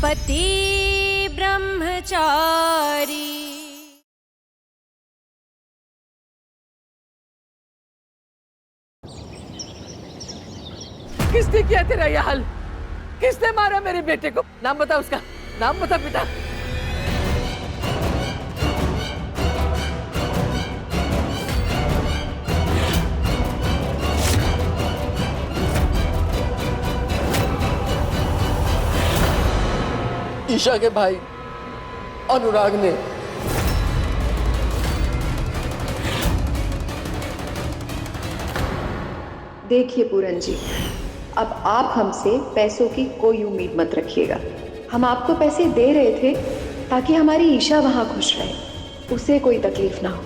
पति ब्रह्मचारी। किसने किया तेरा ये हाल? किसने मारा मेरे बेटे को? नाम बता उसका, नाम बता बेटा। ईशा के भाई अनुराग ने। देखिए पूरन जी, अब आप हमसे पैसों की कोई उम्मीद मत रखिएगा। हम आपको पैसे दे रहे थे ताकि हमारी ईशा वहाँ खुश रहे, उसे कोई तकलीफ ना हो।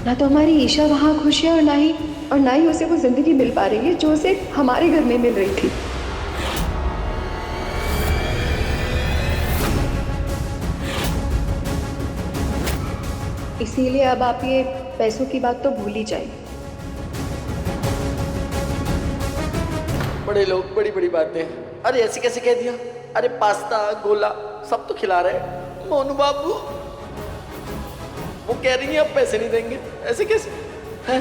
ना तो हमारी ईशा वहाँ खुश है और ना ही उसे वो जिंदगी मिल पा रही है जो उसे हमारे घर में मिल रही थी। इसीलिए अब आप ये पैसों की बात तो भूल ही जाइए। बड़े लोग बड़ी बड़ी बातें। अरे ऐसे कैसे कह दिया? अरे पास्ता गोला सब तो खिला रहे। मोनू बाबू वो कह रही है अब पैसे नहीं देंगे, ऐसे कैसे है?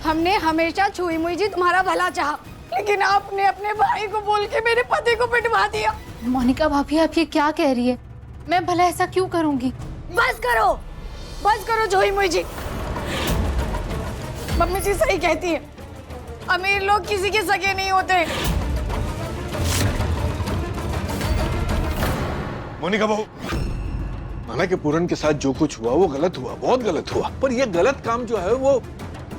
हमने हमेशा छुई मुई जी तुम्हारा भला चाहा, लेकिन आपने अपने भाई को बोल के मेरे पति को पिटवा दिया। मोनिका भाभी, आप ये क्या कह रही है? मैं भला ऐसा क्यों करूंगी? बस करो छुई मुई जी। मम्मी जी सही कहती है, अमीर लोग किसी के सगे नहीं होते। मोनिका बहू, माना कि पूरन के साथ जो कुछ हुआ वो गलत हुआ, बहुत गलत हुआ, पर ये गलत काम जो है वो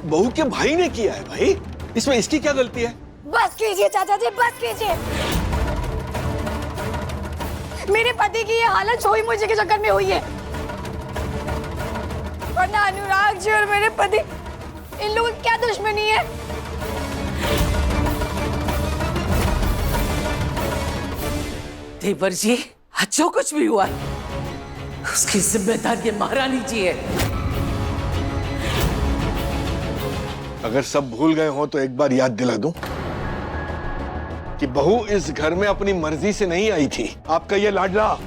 बहू के भाई ने किया है। भाई इसमें इसकी क्या गलती है? बस कीजिए चाचा जी, बस कीजिए। मेरे पति की ये हालत छुई मुई जी के चक्कर में हुई है, वरना अनुराग जी और मेरे पति, इन लोगों की क्या दुश्मनी है? देवर जी, जो कुछ भी हुआ उसकी जिम्मेदार ये महारानी जी है। अगर सब भूल गए हो तो एक बार याद दिला दूं कि बहू इस घर में अपनी मर्जी से नहीं आई थी। आपका ये लाडला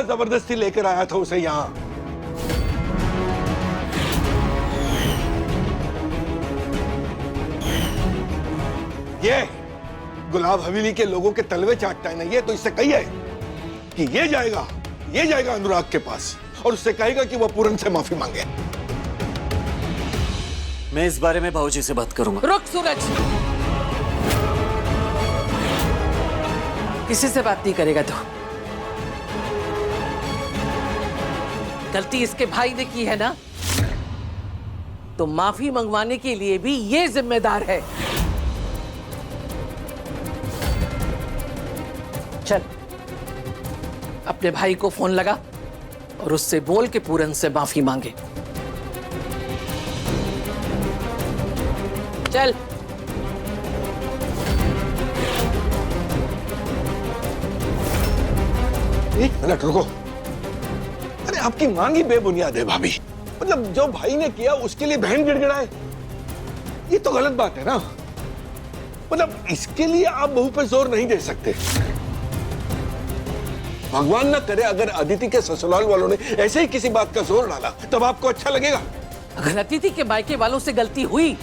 जबरदस्ती लेकर आया था उसे यहां। ये गुलाब हवेली के लोगों के तलवे चाटता है ना, ये तो इससे कहिए कि ये जाएगा अनुराग के पास और उससे कहेगा कि वो पूरन से माफी मांगे। मैं इस बारे में बाबूजी से बात करूंगा। रुक सूरज, किसी से बात नहीं करेगा तो। गलती इसके भाई ने की है ना, तो माफी मंगवाने के लिए भी ये जिम्मेदार है। चल अपने भाई को फोन लगा और उससे बोल के पूरन से माफी मांगे। चल। एक मिनट रुको। अरे आपकी मांगी बेबुनियाद है भाभी। मतलब जो भाई ने किया उसके लिए बहन गिड़गिड़ाए, ये तो गलत बात है ना। मतलब इसके लिए आप बहू पर जोर नहीं दे सकते। भगवान ना करे अगर अदिति के ससुराल वालों ने ऐसे ही किसी बात का जोर डाला तब आपको अच्छा लगेगा? अगर अदिति के मायके वालों से गलती हुई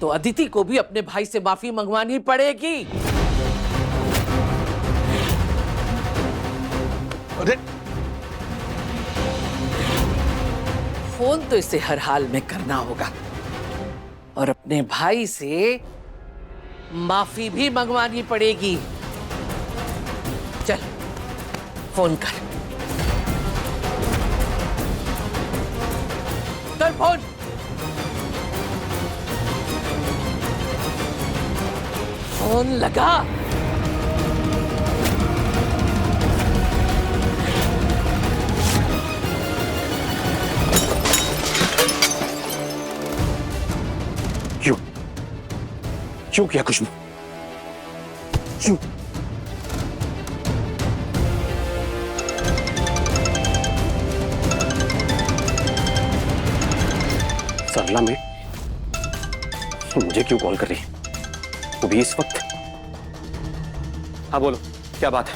तो अदिति को भी अपने भाई से माफी मंगवानी पड़ेगी। अरे फोन तो इसे हर हाल में करना होगा और अपने भाई से माफी भी मंगवानी पड़ेगी। चल फोन कर फोन। फोन लगा। क्यों किया खुशबू? क्यों? सरला में तुम मुझे क्यों कॉल कर रही है, वो भी इस वक्त? हाँ बोलो, क्या बात है?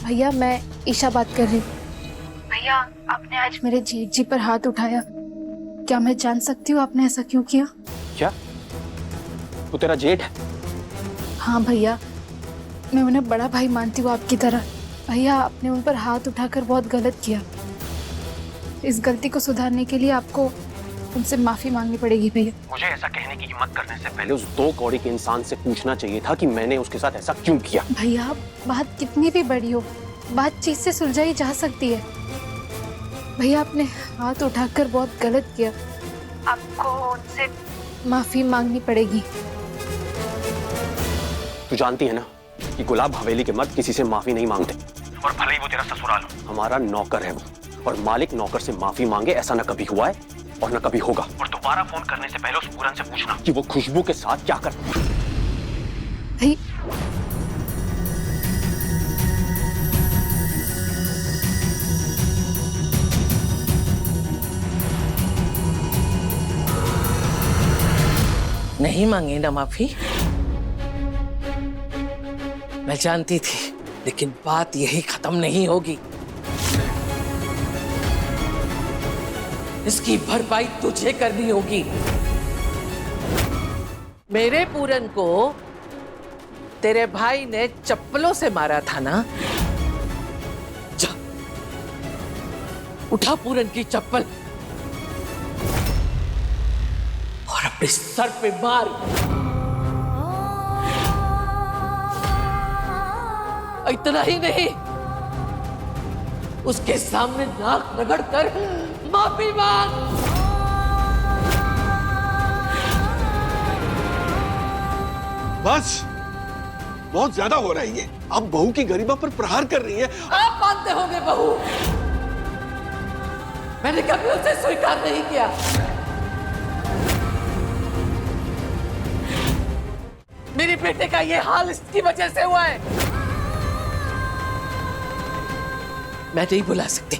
भैया मैं ईशा बात कर रही हूँ। भैया आपने आज मेरे जेठ जी पर हाथ उठाया, क्या मैं जान सकती हूँ आपने ऐसा क्यों किया? क्या वो तेरा जेठ है? हाँ भैया, मैं उन्हें बड़ा भाई मानती हूँ आपकी तरह। भैया आपने उन पर हाथ उठाकर बहुत गलत किया। इस गलती को सुधारने के लिए आपको उनसे माफी मांगनी पड़ेगी भैया। मुझे ऐसा कहने की हिम्मत करने से पहले उस 2 कौड़ी के इंसान से पूछना चाहिए था कि मैंने उसके साथ ऐसा क्यों किया। भैया बात कितनी भी बड़ी हो, बातचीत से सुलझाई जा सकती है। भैया आपने हाथ उठाकर बहुत गलत किया, आपको उनसे माफी मांगनी पड़ेगी। तू जानती है ना कि गुलाब हवेली के मर्द किसी से माफी नहीं मांगते, और भले ही वो तेरा ससुराल हो। हमारा नौकर है वो, और मालिक नौकर से माफी मांगे ऐसा न कभी हुआ है और न कभी होगा। और दोबारा फोन करने से पहले उस पूरन से पूछना कि वो खुशबू के साथ क्या करता है। भैया नहीं मांगे ना माफी? मैं जानती थी, लेकिन बात यही खत्म नहीं होगी। इसकी भरपाई तुझे करनी होगी। मेरे पूरन को तेरे भाई ने चप्पलों से मारा था ना? जा, उठा पूरन की चप्पल और अपने सर पे मार। इतना ही नहीं, उसके सामने नाक रगड़कर माफी मांग। बस बहुत ज्यादा हो रहा है ये। आप बहू की गरिमा पर प्रहार कर रही हैं। आप मानते होंगे बहू, मैंने कभी उसे स्वीकार नहीं किया। मेरे बेटे का ये हाल इसकी वजह से हुआ है। मैं नहीं बुला सकती।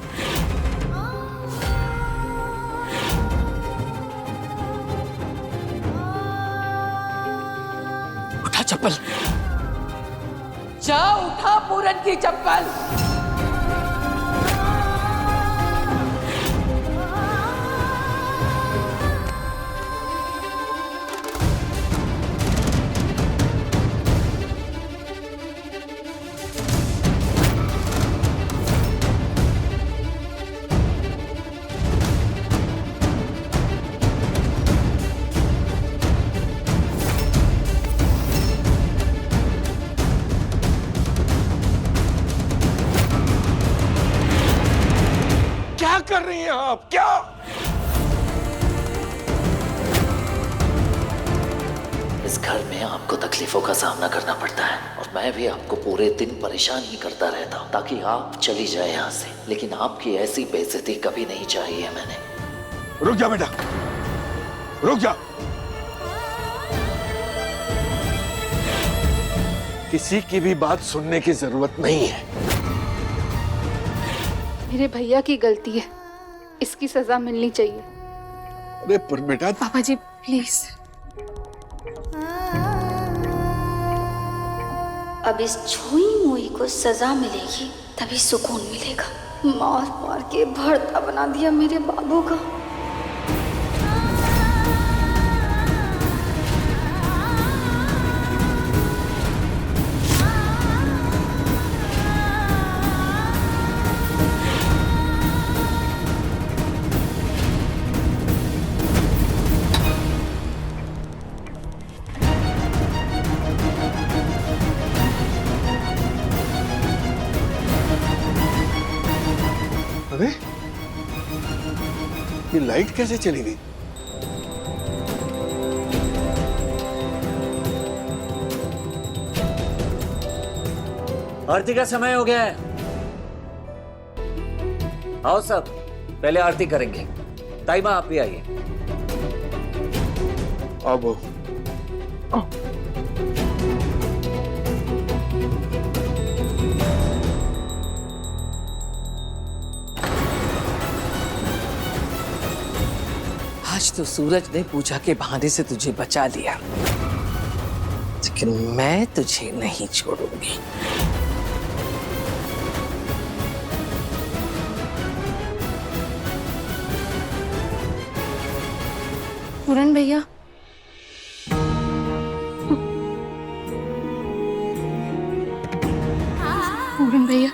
उठा चप्पल, जा उठा पूरन की चप्पल। क्या कर रही हैं आप? क्या? इस घर में आपको तकलीफों का सामना करना पड़ता है, और मैं भी आपको पूरे दिन परेशान ही करता रहता हूँ ताकि आप चली जाए यहाँ से, लेकिन आपकी ऐसी बेइज्जती कभी नहीं चाहिए मैंने। रुक जा बेटा, रुक जा। किसी की भी बात सुनने की जरूरत नहीं है। मेरे भैया की गलती है, इसकी सजा मिलनी चाहिए। अरे पर बेटा, पापा जी प्लीज। अब इस छुई मुई को सजा मिलेगी, तभी सुकून मिलेगा। मार मार के भरता बना दिया मेरे बाबू का। अरे ये लाइट कैसे चली गई? आरती का समय हो गया है। आओ सब, पहले आरती करेंगे। ताई माँ आप भी आइए। अब आज आज तो सूरज ने पूजा के बहाने से तुझे बचा लिया, लेकिन मैं तुझे नहीं छोड़ूंगी। पूरन भैया, पूरन भैया,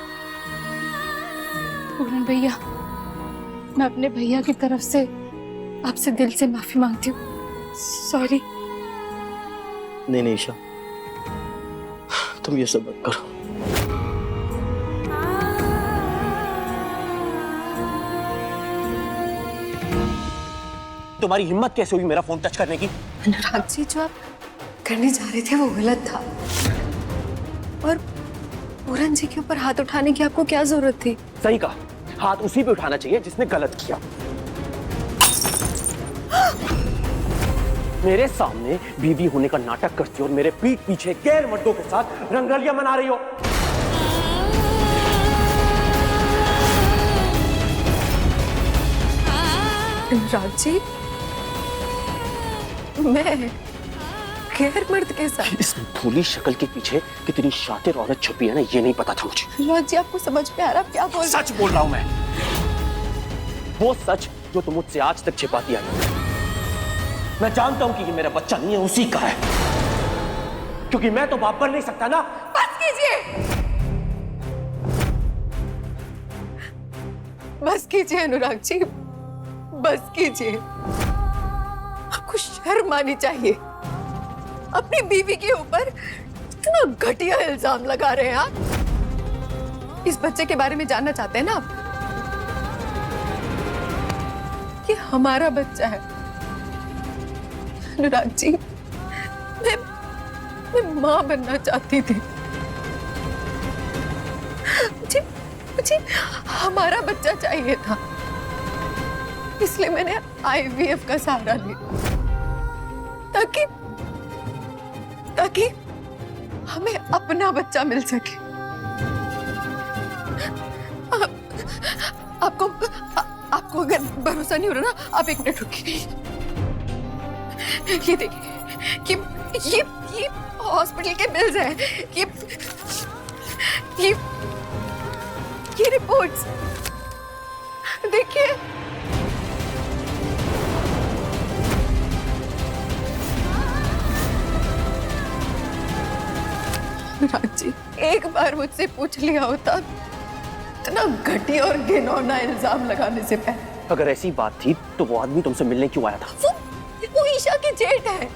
पूरन भैया, मैं अपने भैया की तरफ से आपसे दिल से माफी मांगती हूँ। सॉरी। नहीं ईशा, तुम ये सब मत करो। तुम्हारी हिम्मत कैसे हुई मेरा फोन टच करने की? अनुराग जी, जो आप करने जा रहे थे वो गलत था, और पूरन जी के ऊपर हाथ उठाने की आपको क्या जरूरत थी? सही कहा, हाथ उसी पे उठाना चाहिए जिसने गलत किया। मेरे सामने बीवी होने का नाटक करती हो और मेरे पीठ पीछे गैर मर्दों के साथ रंगरलियां मना रही हो। अनुराग जी, मैं गैर मर्द के साथ? इस भोली शक्ल के पीछे कितनी शातिर औरत छुपी है ना, ये नहीं पता था मुझे। अनुराग जी, आपको समझ में आ रहा क्या बोल? सच बोल रहा हूं मैं, वो सच जो तुम मुझसे आज तक छिपाती आई हो। मैं जानता हूं कि ये मेरा बच्चा नहीं है, उसी का है, क्योंकि मैं तो बाप बन नहीं सकता ना। बस कीजिए, बस कीजिए अनुराग जी, बस कीजिए। आपको शर्म आनी चाहिए। अपनी बीवी के ऊपर इतना घटिया इल्जाम लगा रहे हैं आप। इस बच्चे के बारे में जानना चाहते हैं ना आप? ये हमारा बच्चा है अनुराग जी। मैं मां बनना चाहती थी। मुझे हमारा बच्चा चाहिए था, इसलिए मैंने IVF का सहारा लिया, ताकि हमें अपना बच्चा मिल सके। आपको अगर भरोसा नहीं हो रहा ना, आप एक मिनट रुकिए। ये देखिए कि ये हॉस्पिटल के बिल्स हैं, ये रिपोर्ट्स देखिए। अनुराग जी, एक बार मुझसे पूछ लिया होता, इतना घटिया और घिनौना इल्जाम लगाने से पहले। अगर ऐसी बात थी तो वो आदमी तुमसे मिलने क्यों आया था? वो ईशा की जेठ है।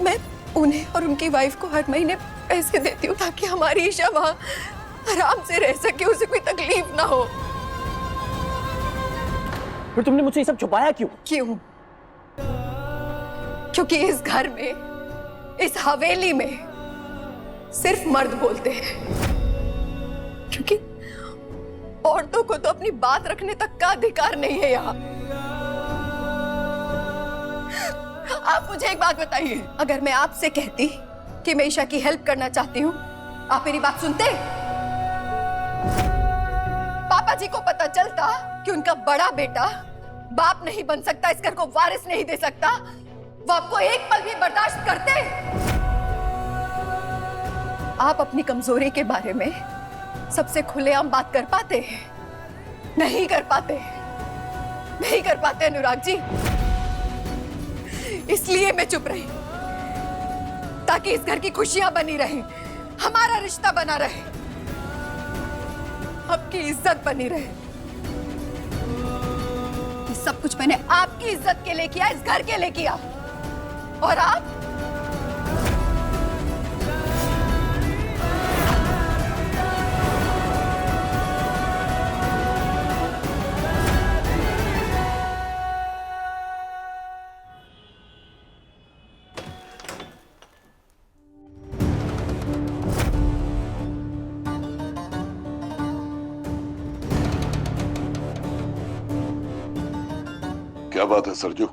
मैं उन्हें और उनकी वाइफ को हर महीने पैसे देती हूँ ताकि हमारी ईशा वहां आराम से रह सके, उसे कोई तकलीफ ना हो। फिर तुमने मुझसे ये सब छुपाया क्यों? क्योंकि इस घर में, इस हवेली में सिर्फ मर्द बोलते हैं। क्योंकि औरतों को तो अपनी बात रखने तक का अधिकार नहीं है यहाँ। आप मुझे एक बात बताइए, अगर मैं आपसे कहती कि मैं ईशा की हेल्प करना चाहती हूँ, आप मेरी बात सुनते? पापा जी को पता चलता कि उनका बड़ा बेटा बाप नहीं बन सकता, इस घर को वारिस नहीं दे सकता, वो आपको एक पल भी बर्दाश्त करते? आप अपनी कमजोरी के बारे में सबसे खुलेआम बात कर पाते? नहीं कर पाते, नहीं कर पाते अनुराग जी। इसलिए मैं चुप रही, ताकि इस घर की खुशियां बनी रहे, हमारा रिश्ता बना रहे, आपकी इज्जत बनी रहे। ये सब कुछ मैंने आपकी इज्जत के लिए किया, इस घर के लिए किया। और आप क्या बात है सरजू?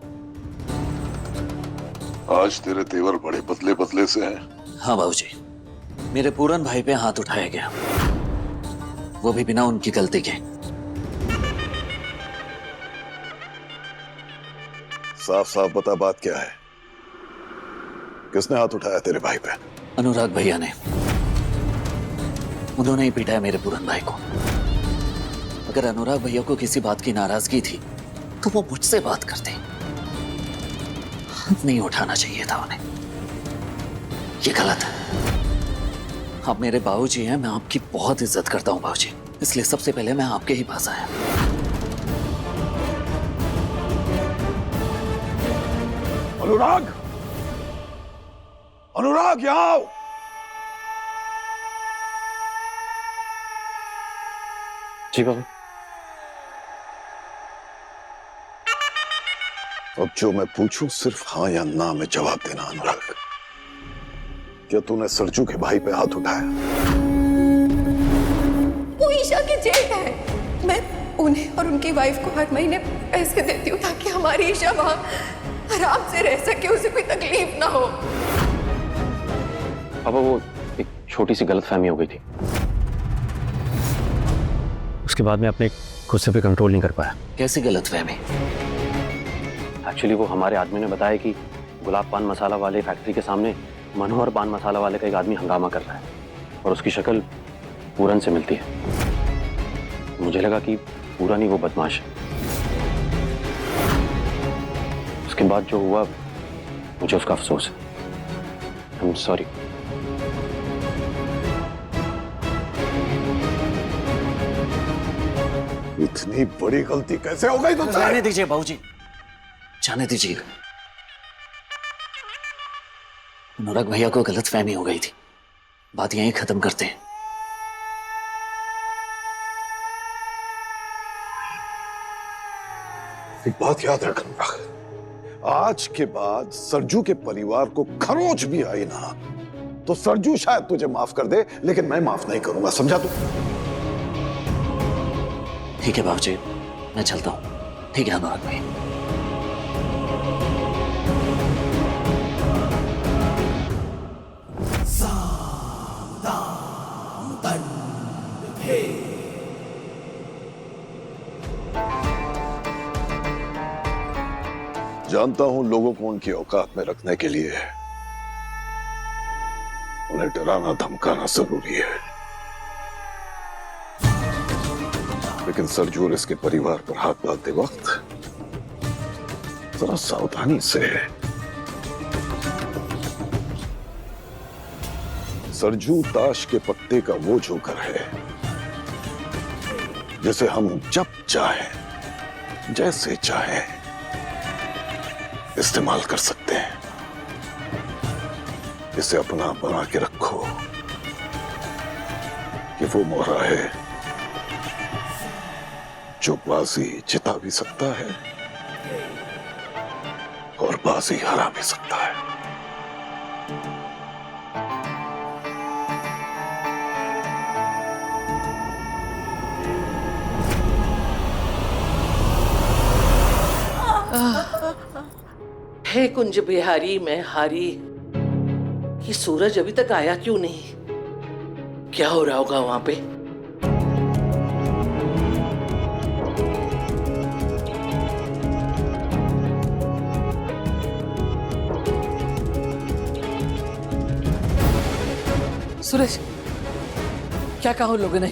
आज तेरे तेवर बड़े बदले बदले से हैं। हाँ बाबूजी, मेरे पूरन भाई पे हाथ उठाया गया, वो भी बिना उनकी गलती के। साफ साफ बता, बात क्या है? किसने हाथ उठाया तेरे भाई पे? अनुराग भैया ने। उन्होंने ही पीटा है मेरे पूरन भाई को। अगर अनुराग भैया को किसी बात की नाराजगी थी तो वो मुझसे बात करते। हाथ नहीं उठाना चाहिए था उन्हें। ये गलत है। आप मेरे बाबूजी हैं, मैं आपकी बहुत इज्जत करता हूं बाबूजी, इसलिए सबसे पहले मैं आपके ही पास आया। अनुराग, अनुराग यहाँ आओ। जी बाबू। अब जो मैं पूछूं सिर्फ हाँ या ना में जवाब देना। अनुराग, क्या तूने सरजू के भाई पे हाथ उठाया? वो ईशा की जेठ है। मैं उन्हें और उनकी वाइफ को हर महीने पैसे देती हूँ ताकि हमारी ईशा वहाँ आराम से रह सके, उसे कोई तकलीफ ना हो। पापा वो एक छोटी सी गलतफहमी हो गई थी, उसके बाद मैं अपने गुस्से पे कंट्रोल नहीं कर पाया। कैसी गलतफहमी? एक्चुअली वो हमारे आदमी ने बताया कि गुलाब पान मसाला वाले फैक्ट्री के सामने मनोहर पान मसाला वाले का एक आदमी हंगामा कर रहा है और उसकी शक्ल पूरन से मिलती है। मुझे लगा कि पूरन ही वो बदमाश है। उसके बाद जो हुआ मुझे उसका अफसोस है। I am sorry. इतनी बड़ी गलती कैसे हो गई तुमसे? रहने दीजिए बाबूजी, जाने दीजिए। अनुराग भैया को गलतफहमी हो गई थी, बात यहीं खत्म करते हैं। एक बात याद रख अनुराग, आज के बाद सरजू के परिवार को खरोच भी आई ना तो सरजू शायद तुझे माफ कर दे, लेकिन मैं माफ नहीं करूंगा, समझा तू? ठीक है बाबूजी, मैं चलता हूं। ठीक है अनुराग भाई। जानता हूं लोगों को उनकी औकात में रखने के लिए उन्हें डराना धमकाना जरूरी है, लेकिन सरजू और इसके परिवार पर हाथ डालते वक्त जरा सावधानी से। सरजू ताश के पत्ते का वो जोकर है जिसे हम जब चाहे जैसे चाहे इस्तेमाल कर सकते हैं। इसे अपना बना के रखो कि वो मोहरा है जो बाजी जिता भी सकता है और बाजी हरा भी सकता है। हे कुंज बिहारी मैं हारी, ये सूरज अभी तक आया क्यों नहीं? क्या हो रहा होगा वहां पे? सूरज, क्या कहा उन लोगों ने?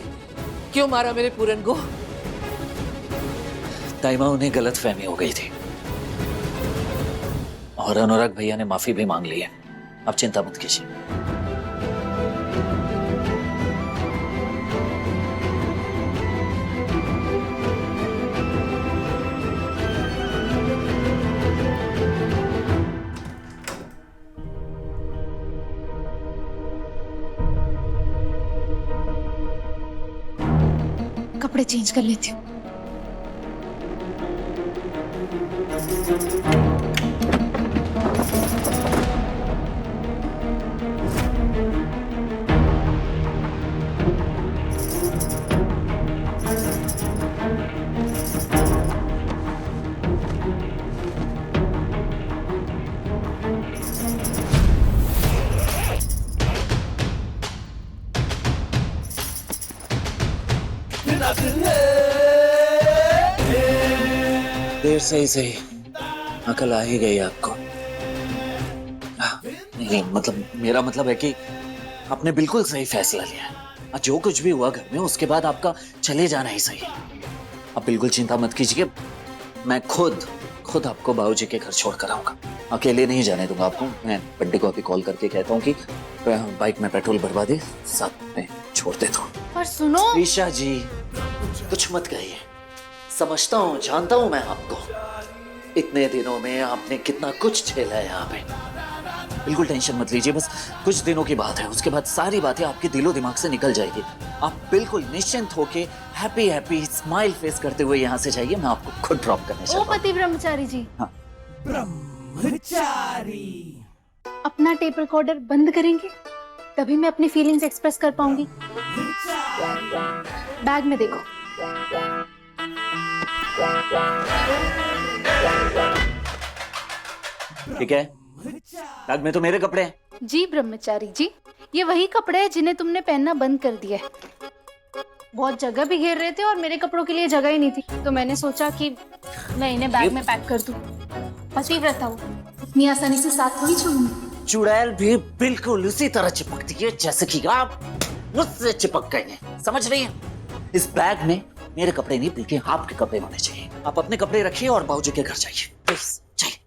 क्यों मारा मेरे पूरन को? ताइमा, उन्हें गलतफहमी हो गई थी और अनुराग भैया ने माफी भी मांग ली है। आप चिंता मत कीजिए। कपड़े चेंज कर लेती हूँ। देर से ही सही, अकल आ ही गई आपको। नहीं मतलब मेरा मतलब है कि आपने बिल्कुल सही फैसला लिया है। जो कुछ भी हुआ घर में उसके बाद आपका चले जाना ही सही है। आप बिल्कुल चिंता मत कीजिए, मैं खुद आपको बाबूजी के घर छोड़ कर आऊंगा। अकेले नहीं जाने दूंगा आपको। मैं बड्डे को अभी कॉल करके कहता हूँ कि बाइक में पेट्रोल भरवा दे, साथ में छोड़ देता हूँ। पर सुनो ईशा जी, कुछ मत कहिए। समझता हूँ, जानता हूँ मैं आपको। इतने दिनों में आपने कितना कुछ झेला है यहाँ पे। बिल्कुल टेंशन मत लीजिए, बस कुछ दिनों की बात है। उसके बाद सारी बातें आपके दिलो दिमाग से निकल जाएगी। आप बिल्कुल निश्चिंत होके हैप्पी स्माइल फेस करते हुए यहाँ से जाइए। मैं आपको खुद ड्रॉप करने चलता हूँ। पति ब्रह्मचारी जी, हाँ। ब्रह्मचारी अपना टेप रिकॉर्डर बंद करेंगे, तभी मैं अपनी फीलिंग्स एक्सप्रेस कर पाऊंगी। बैग में देखो। ठीक है, बैग में तो मेरे कपड़े हैं। जी ब्रह्मचारी जी, ये वही कपड़े हैं जिन्हें तुमने पहनना बंद कर दिया है। बहुत जगह भी घेर रहे थे और मेरे कपड़ों के लिए जगह ही नहीं थी, तो मैंने सोचा कि मैं इन्हें बैग में पैक कर दूं। पतिव्रता हो, इतनी आसानी से साथ थोड़ी छोड़ूंगी। चुड़ैल भी बिल्कुल उसी तरह चिपकती है जैसे कि आप मुझसे चिपक गए हैं। समझ रही हैं? इस बैग में मेरे कपड़े नहीं बल्कि आपके कपड़े होने चाहिए। आप अपने कपड़े रखिए और बाबूजी के घर जाइए प्लीज। जाइए।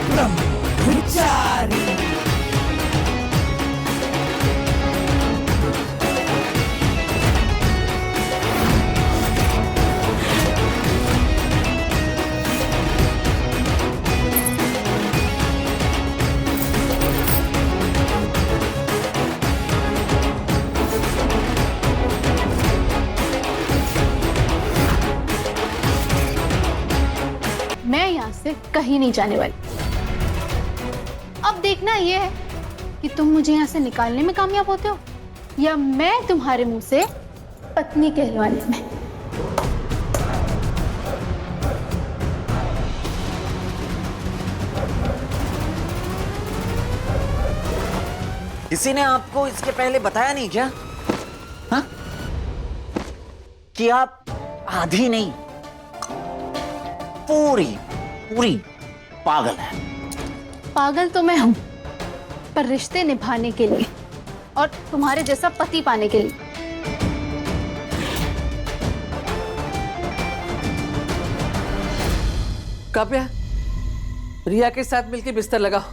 ब्रह्मचारी मैं यहाँ से कहीं नहीं जाने वाली। अब देखना यह है कि तुम मुझे यहाँ से निकालने में कामयाब होते हो या मैं तुम्हारे मुंह से पत्नी कहलवाने में। किसी ने आपको इसके पहले बताया नहीं क्या? हाँ? कि आप आधी नहीं पूरी पागल है। पागल तो मैं हूं, पर रिश्ते निभाने के लिए और तुम्हारे जैसा पति पाने के लिए। काव्या, रिया के साथ मिलकर बिस्तर लगाओ,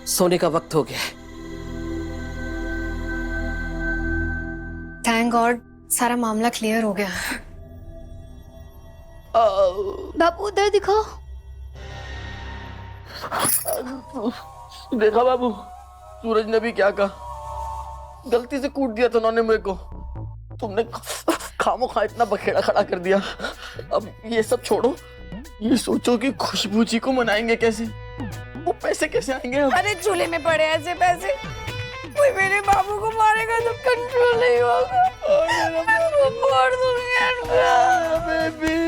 सोने का वक्त हो गया है। थैंक गॉड, सारा मामला क्लियर हो गया। बाबू उधर दिखाओ। देखा बाबू, सूरज ने भी क्या कहा। गलती से कूट दिया था उन्होंने मेरे को। तुमने खामोखा इतना बखेड़ा खड़ा कर दिया। अब ये सब छोड़ो, ये सोचो कि खुशबू जी को मनाएंगे कैसे, वो पैसे कैसे आएंगे अब? अरे चूल्हे में पड़े ऐसे पैसे, कोई मेरे बाबू को मारेगा तो कंट्रोल नहीं होगा। मैं मार दूंगी। बेबी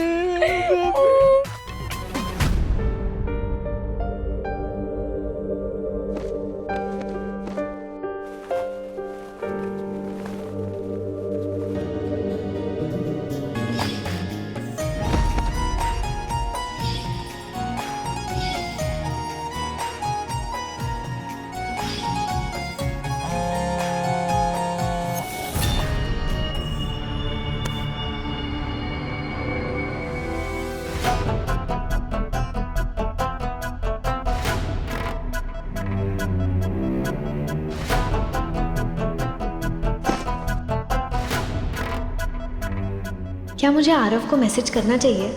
क्या मुझे आरव को मैसेज करना चाहिए?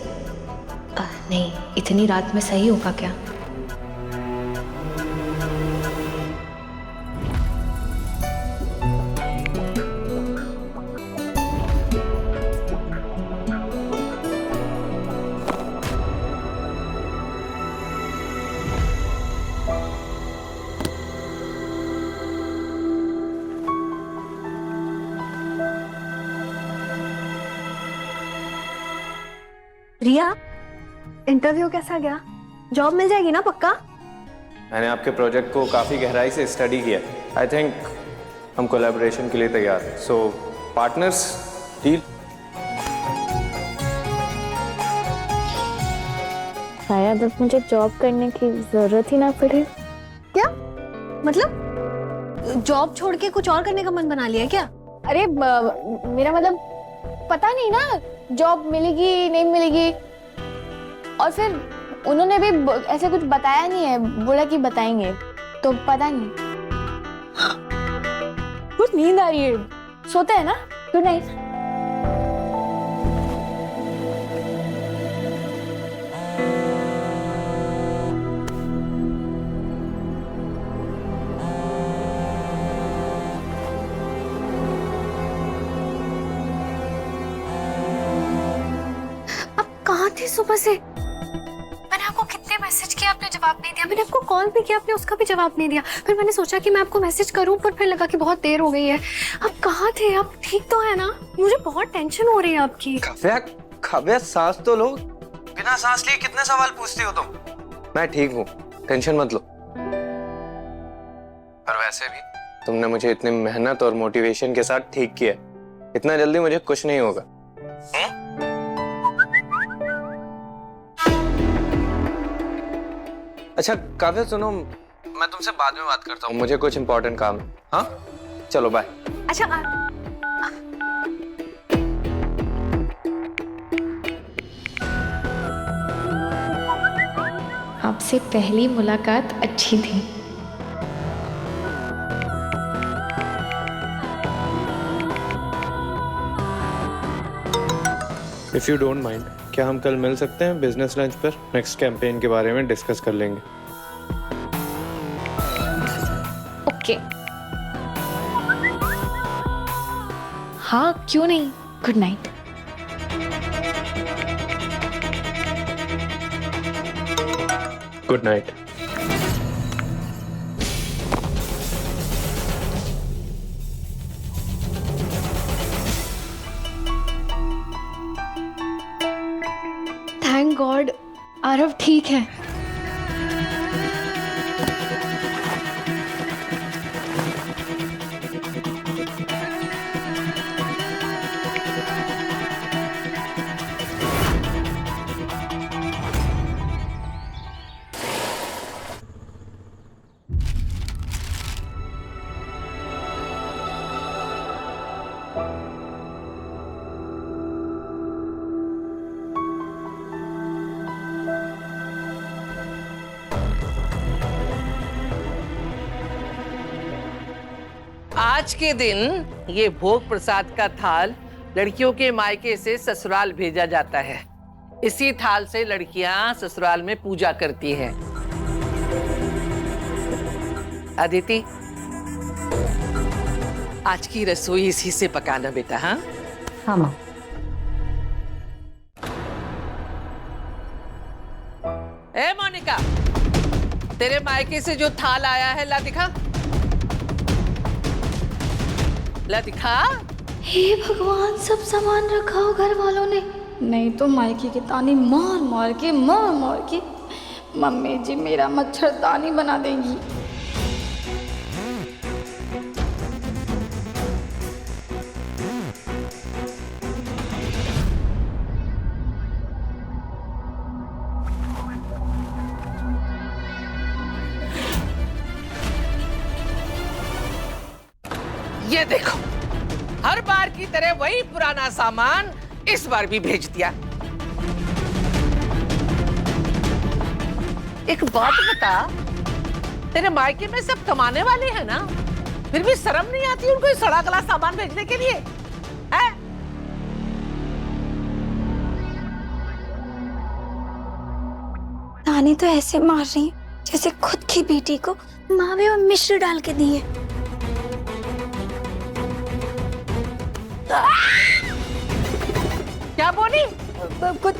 नहीं, इतनी रात में सही होगा क्या? रिया, इंटरव्यू कैसा गया? जॉब मिल जाएगी ना पक्का? मैंने आपके प्रोजेक्ट को काफ़ी गहराई से स्टडी किया। आई थिंक हम कोलैबोरेशन के लिए तैयार हैं। सो पार्टनर्स, डील? शायद अब मुझे जॉब करने की जरूरत ही ना पड़े। क्या मतलब जॉब छोड़ के कुछ और करने का मन बना लिया क्या? अरे मेरा मतलब पता नहीं ना जॉब मिलेगी नहीं मिलेगी, और फिर उन्होंने भी ऐसे कुछ बताया नहीं है, बोला कि बताएंगे, तो पता नहीं। कुछ नींद आ रही है, सोते हैं ना। Good night. कहाँ थे सुबह से? मैंने आपको कितने मैसेज किया, आपने जवाब नहीं दिया। मैंने आपको कॉल भी किया, आपने उसका भी जवाब नहीं दिया। फिर मैंने सोचा कि मैं आपको मैसेज करूं, पर फिर लगा कि बहुत देर हो गई है। आप कहाँ थे? आप ठीक तो है ना? मुझे बहुत टेंशन हो रही है आपकी। काव्या सांस तो लो। बिना सांस लिए कितने सवाल पूछती हो तुम? मैं ठीक हूँ, टेंशन मत लो। पर वैसे भी तुमने मुझे इतनी मेहनत और मोटिवेशन के साथ ठीक किया, इतना जल्दी मुझे कुछ नहीं होगा। अच्छा काव्या सुनो, मैं तुमसे बाद में बात करता हूँ, मुझे कुछ इंपॉर्टेंट काम है। हाँ चलो बाय। अच्छा आपसे पहली मुलाकात अच्छी थी। इफ यू डोंट माइंड, क्या हम कल मिल सकते हैं बिजनेस लंच पर? नेक्स्ट कैंपेन के बारे में डिस्कस कर लेंगे। ओके। हाँ क्यों नहीं। Good night. Good night. Thank God Aarav ठीक है। आज के दिन ये भोग प्रसाद का थाल लड़कियों के मायके से ससुराल भेजा जाता है। इसी थाल से लड़कियां ससुराल में पूजा करती हैं। अदिति, आज की रसोई इसी से पकाना बेटा। हाँ हाँ माँ। ए मोनिका, तेरे मायके से जो थाल आया है ला दिखा, ला दिखा। हे भगवान, सब सामान रखा हो घर वालों ने। नहीं तो मायके की तानी मार मार के मम्मी जी मेरा मच्छरदानी बना देंगी। ये देखो, हर बार की तरह वही पुराना सामान इस बार भी भेज दिया। एक बात बता, तेरे मायके में सब कमाने वाले हैं ना, फिर भी शर्म नहीं आती उनको सड़ा गला सामान भेजने के लिए? है? तानी तो ऐसे मार रही जैसे खुद की बेटी को मावे और मिश्री डाल के दी है। क्या बोली?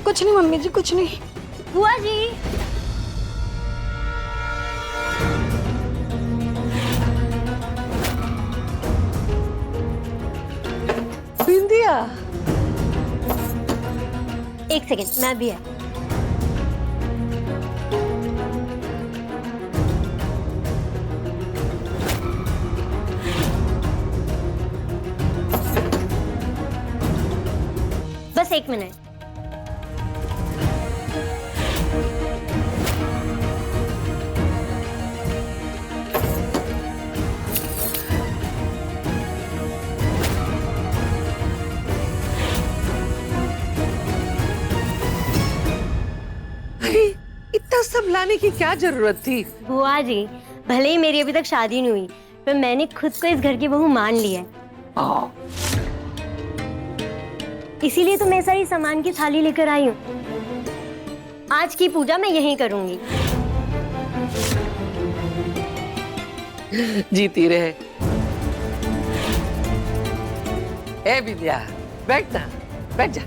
कुछ नहीं मम्मी जी, कुछ नहीं। बुआ जी, बिंदिया, एक सेकेंड, मैं भी है। बस 1 मिनट। अरे इतना सब लाने की क्या जरूरत थी? बुआ जी, भले ही मेरी अभी तक शादी नहीं हुई, पर मैंने खुद को इस घर की बहू मान लिया है। इसीलिए तो मैं सारी सामान की थाली लेकर आई हूँ। आज की पूजा मैं यहीं करूंगी। जीती रहे। ए विद्या, बैठ ना, बैठ जा।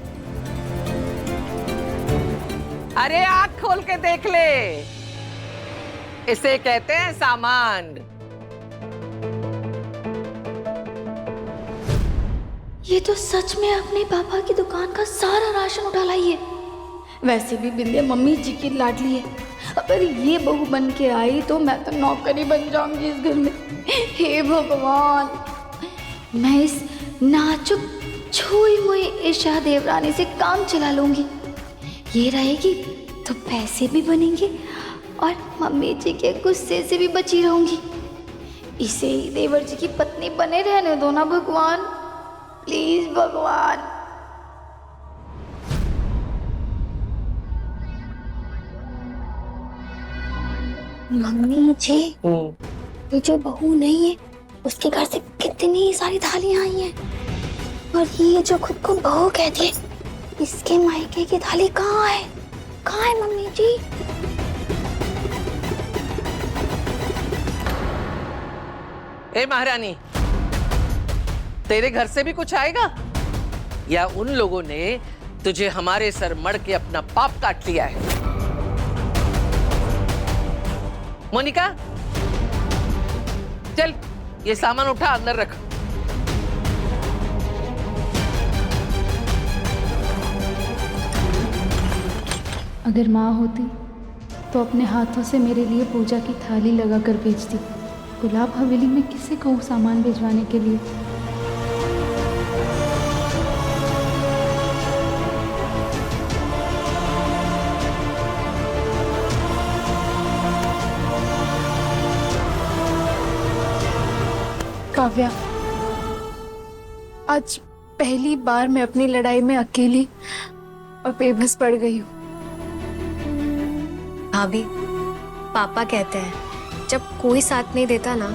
अरे आँख खोल के देख ले, इसे कहते हैं सामान। ये तो सच में अपने पापा की दुकान का सारा राशन उठा लाई है। वैसे भी बिंदिया मम्मी जी की लाडली है। अगर ये बहू बन के आई तो मैं तो नौकरी बन जाऊंगी इस घर में। हे भगवान, मैं इस नाजुक छुई मुई ईशा देवरानी से काम चला लूंगी। ये रहेगी तो पैसे भी बनेंगे और मम्मी जी के गुस्से से भी बची रहूंगी। इसे ही देवर जी की पत्नी बने रहने दो ना भगवान, प्लीज भगवान। मम्मी जी, ये जो बहू नहीं है उसके घर से कितनी सारी थालियां आई हैं, और ये जो खुद को बहू कहती है, इसके मायके की थाली कहाँ है? कहाँ है मम्मी जी? ए महारानी, तेरे घर से भी कुछ आएगा या उन लोगों ने तुझे हमारे सर मड़ के अपना पाप काट लिया है? मोनिका, चल ये सामान उठा अंदर रख। अगर माँ होती तो अपने हाथों से मेरे लिए पूजा की थाली लगा कर भेजती। गुलाब हवेली में किसे कहूँ सामान भिजवाने के लिए। काव्या, आज पहली बार मैं अपनी लड़ाई में अकेली और बेबस पड़ गई हूँ। भाभी, पापा कहते हैं जब कोई साथ नहीं देता ना,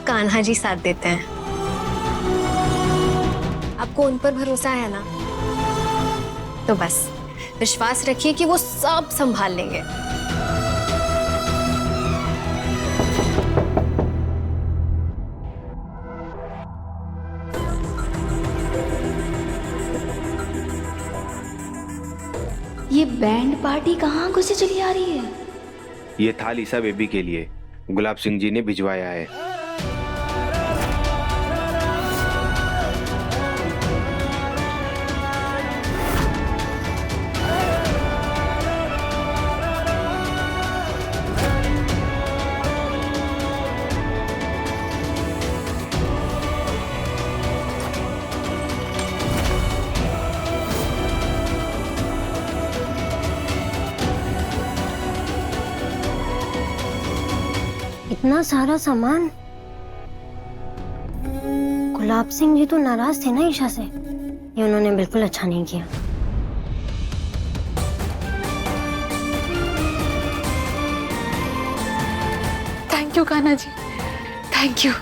कान्हा जी साथ देते हैं। आपको उन पर भरोसा है ना, तो बस विश्वास रखिए कि वो सब संभाल लेंगे। ये बैंड पार्टी कहाँ घुसे चली आ रही है? ये थाल ईसा बेबी के लिए गुलाब सिंह जी ने भिजवाया है। इतना सारा सामान। गुलाब सिंह जी तो नाराज थे ना ईशा से, ये उन्होंने बिल्कुल अच्छा नहीं किया। Thank you Kanha ji, thank you.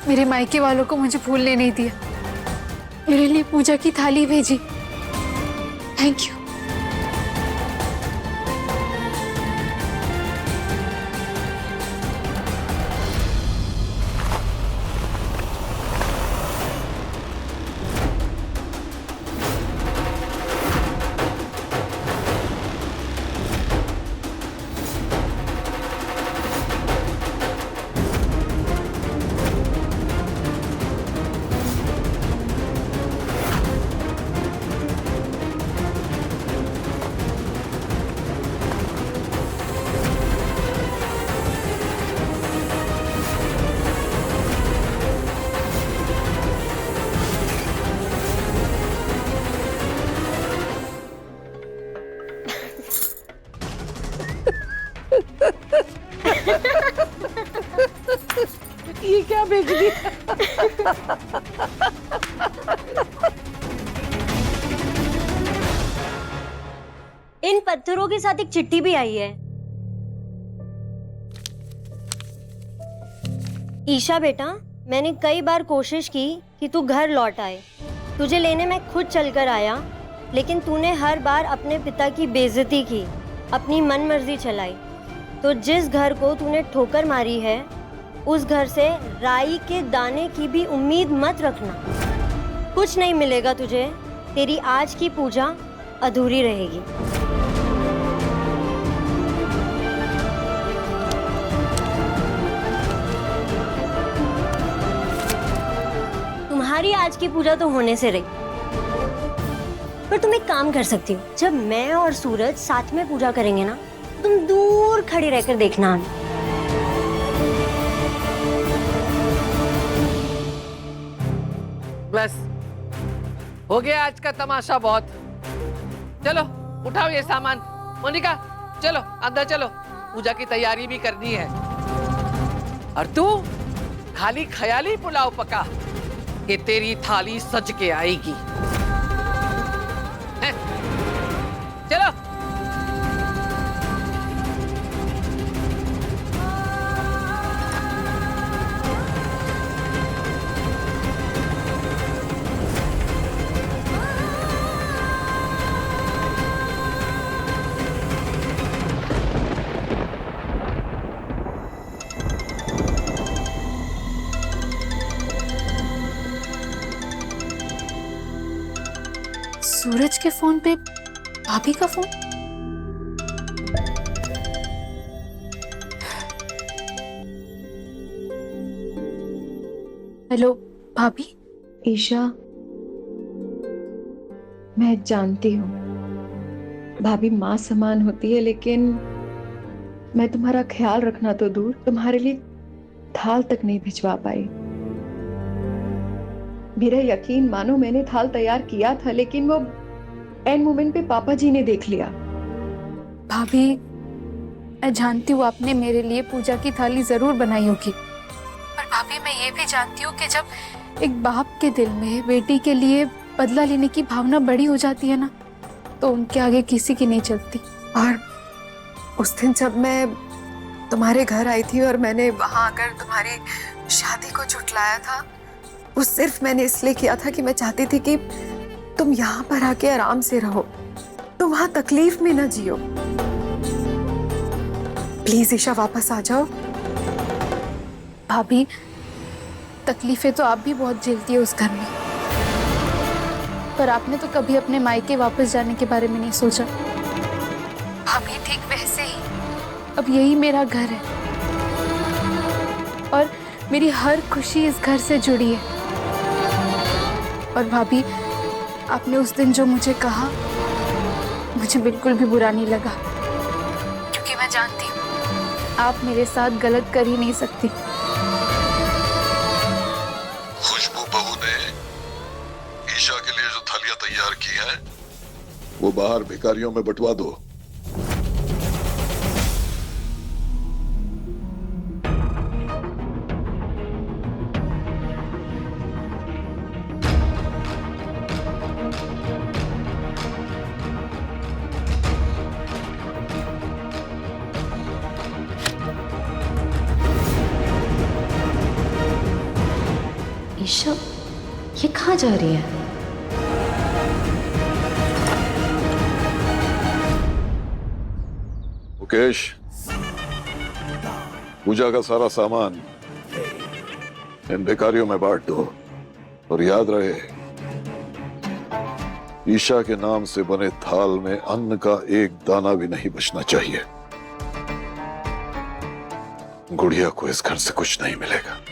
मेरे मायके वालों को मुझे भूलने नहीं दिया, मेरे लिए पूजा की थाली भेजी। Thank you. इन पत्थरों के साथ एक चिट्ठी भी आई है। ईशा बेटा, मैंने कई बार कोशिश की कि तू घर लौट आए। तुझे लेने मैं खुद चलकर आया, लेकिन तूने हर बार अपने पिता की बेइज्जती की, अपनी मनमर्जी चलाई। तो जिस घर को तूने ठोकर मारी है, उस घर से राई के दाने की भी उम्मीद मत रखना। कुछ नहीं मिलेगा तुझे। तेरी आज की पूजा अधूरी रहेगी। तुम्हारी आज की पूजा तो होने से रही, पर तुम एक काम कर सकती हो। जब मैं और सूरज साथ में पूजा करेंगे ना, तुम दूर खड़ी रहकर देखना। बस हो गया आज का तमाशा बहुत। चलो उठाओ ये सामान। मोनिका चलो अंदर चलो, पूजा की तैयारी भी करनी है। और तू खाली ख्याली पुलाव पका कि तेरी थाली सज के आएगी। हैं? चलो। सूरज के फोन पे भाभी का फोन। हेलो भाभी। ईशा, मैं जानती हूँ भाभी माँ समान होती है, लेकिन मैं तुम्हारा ख्याल रखना तो दूर, तुम्हारे लिए थाल तक नहीं भिजवा पाई। मेरा यकीन मानो, मैंने थाल तैयार किया था, लेकिन वो एंड मोमेंट पे पापा जी ने देख लिया। भाभी, मैं जानती हूँ आपने मेरे लिए पूजा की थाली जरूर बनाई होगी, पर भाभी मैं ये भी जानती हूँ कि जब एक बाप के दिल में बेटी के लिए बदला लेने की भावना बड़ी हो जाती है ना, तो उनके आगे किसी की नहीं चलती। और उस दिन जब मैं तुम्हारे घर आई थी और मैंने वहां आकर तुम्हारी शादी को झुठलाया था, वो सिर्फ मैंने इसलिए किया था कि मैं चाहती थी कि तुम यहाँ पर आके आराम से रहो, तुम वहां तकलीफ में न जियो। प्लीज ईशा, वापस आ जाओ। भाभी, तकलीफें तो आप भी बहुत झेलती है उस घर में, पर आपने तो कभी अपने मायके वापस जाने के बारे में नहीं सोचा। भाभी, ठीक वैसे ही अब यही मेरा घर है और मेरी हर खुशी इस घर से जुड़ी है। और भाभी, आपने उस दिन जो मुझे कहा, मुझे बिल्कुल भी बुरा नहीं लगा, क्योंकि मैं जानती हूँ आप मेरे साथ गलत कर ही नहीं सकती। खुशबू बहू ने ईशा के लिए जो थालियां तैयार की हैं, वो बाहर भिखारियों में बंटवा दो। ईशा, ये कहाँ जा रही है? मुकेश, पूजा का सारा सामान इन भिखारियों में बांट दो। और याद रहे, ईशा के नाम से बने थाल में अन्न का एक दाना भी नहीं बचना चाहिए। गुड़िया को इस घर से कुछ नहीं मिलेगा।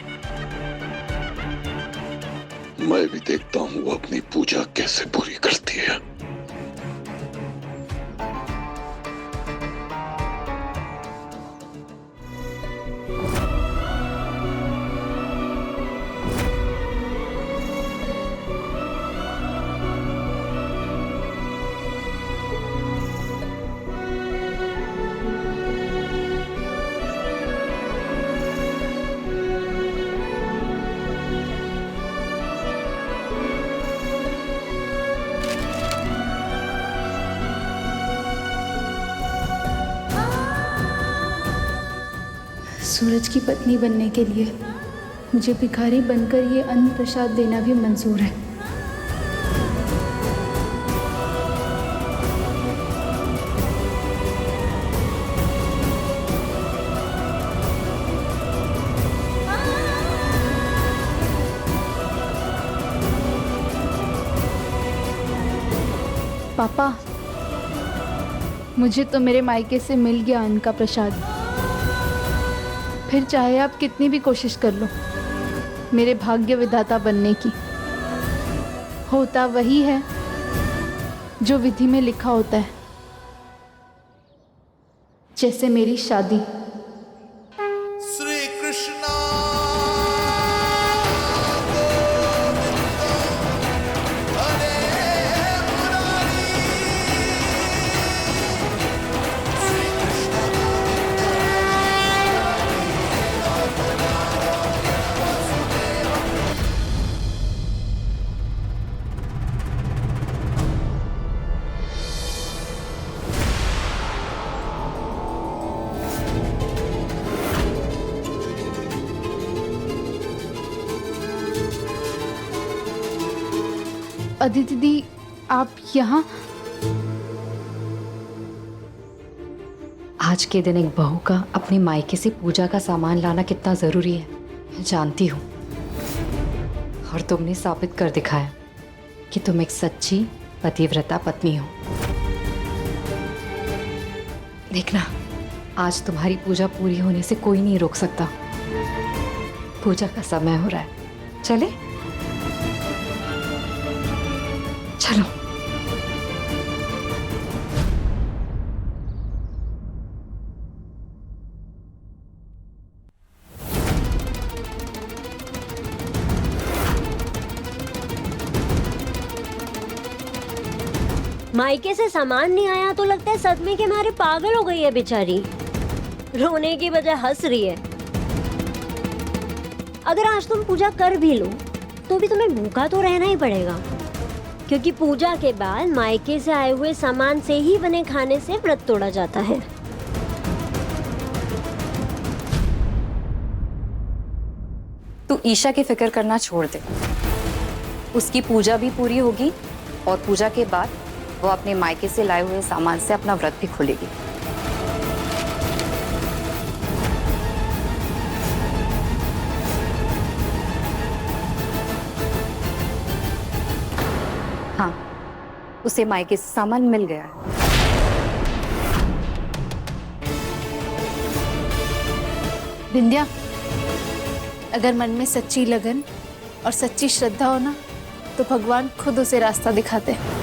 मैं भी देखता हूं वो अपनी पूजा कैसे पूरी करती है। सूरज की पत्नी बनने के लिए मुझे भिखारी बनकर ये अन्न प्रसाद देना भी मंजूर है। पापा, मुझे तो मेरे मायके से मिल गया अन्न का प्रसाद। फिर चाहे आप कितनी भी कोशिश कर लो मेरे भाग्य विधाता बनने की, होता वही है जो विधि में लिखा होता है, जैसे मेरी शादी। श्री कृष्णा अदिति दी, आप यहाँ? आज के दिन एक बहू का अपने मायके से पूजा का सामान लाना कितना जरूरी है मैं जानती हूँ, और तुमने साबित कर दिखाया कि तुम एक सच्ची पतिव्रता पत्नी हो। देखना, आज तुम्हारी पूजा पूरी होने से कोई नहीं रोक सकता। पूजा का समय हो रहा है, चले? चलो। मायके से सामान नहीं आया तो लगता है सदमे के मारे पागल हो गई है बेचारी, रोने की बजाय हंस रही है। अगर आज तुम पूजा कर भी लो तो भी तुम्हें भूखा तो रहना ही पड़ेगा, क्योंकि पूजा के बाद मायके से आए हुए सामान से ही बने खाने से व्रत तोड़ा जाता है। तू ईशा की फिक्र करना छोड़ दे, उसकी पूजा भी पूरी होगी और पूजा के बाद वो अपने मायके से लाए हुए सामान से अपना व्रत भी खोलेगी। हाँ, उसे मायके से सामान मिल गया है। विंध्या, अगर मन में सच्ची लगन और सच्ची श्रद्धा हो ना तो भगवान खुद उसे रास्ता दिखाते हैं।